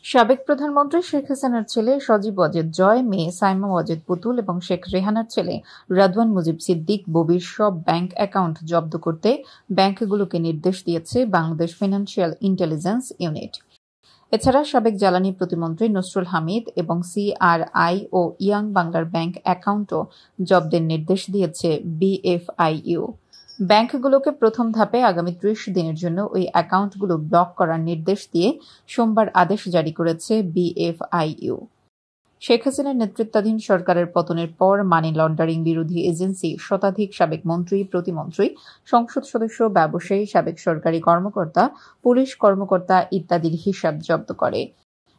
সাবেক প্রধানমন্ত্রী শেখ হাসিনার ছেলে সজীব ওয়াজেদ জয়, মেয়ে সাইমা ওয়াজেদ পুতুল এবং শেখ রেহানার ছেলে রাদওয়ান মুজিব সিদ্দিক ববির সব ব্যাংক অ্যাকাউন্ট জব্দ করতে ব্যাংকগুলোকে নির্দেশ দিয়েছে বাংলাদেশ ফিনান্সিয়াল ইন্টেলিজেন্স ইউনিট। এছাড়া সাবেক জ্বালানি প্রতিমন্ত্রী নসরুল হামিদ এবং সিআরআই ও ইয়াং বাংলার ব্যাংক অ্যাকাউন্টও জব্দের নির্দেশ দিয়েছে বিএফআইইউ। ব্যাংকগুলোকে প্রথম ধাপে আগামী ৩০ দিনের জন্য ওই অ্যাকাউন্টগুলো ব্লক করার নির্দেশ দিয়ে সোমবার আদেশ জারি করেছে বিএফআইইউ। শেখ হাসিনার নেতৃত্বাধীন সরকারের পতনের পর মানি লন্ডারিং বিরোধী এজেন্সি শতাধিক সাবেক মন্ত্রী, প্রতিমন্ত্রী, সংসদ সদস্য, ব্যবসায়ী, সাবেক সরকারি কর্মকর্তা, পুলিশ কর্মকর্তা ইত্যাদির হিসাব জব্দ করে।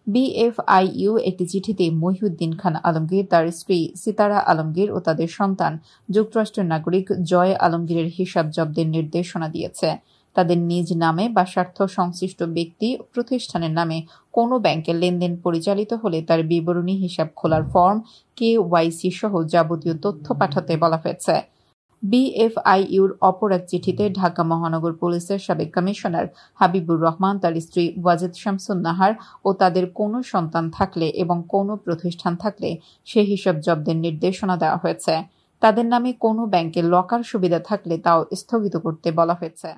বিএফআইইউ একটি চিঠিতে মহিউদ্দিন খান আলমগীর, তার স্ত্রী সিতারা আলমগীর ও তাদের সন্তান যুক্তরাষ্ট্রের নাগরিক জয় আলমগীরের হিসাব জব্দের নির্দেশনা দিয়েছে। তাদের নিজ নামে বা স্বার্থ সংশ্লিষ্ট ব্যক্তি ও প্রতিষ্ঠানের নামে কোনো ব্যাংকের লেনদেন পরিচালিত হলে তার বিবরণী, হিসাব খোলার ফর্ম, কেওয়াইসি সহ যাবতীয় তথ্য পাঠাতে বলা হয়েছে। বিএফআইইউর অপর এক চিঠিতে ঢাকা মহানগর পুলিশের সাবেক কমিশনার হাবিবুর রহমান, তার স্ত্রী ওয়াজেদ শামসুন নাহার ও তাদের কোনো সন্তান থাকলে এবং কোনো প্রতিষ্ঠান থাকলে সে হিসাব জব্দের নির্দেশনা দেওয়া হয়েছে। তাদের নামে কোনো ব্যাংকের লকার সুবিধা থাকলে তাও স্থগিত করতে বলা হয়েছে।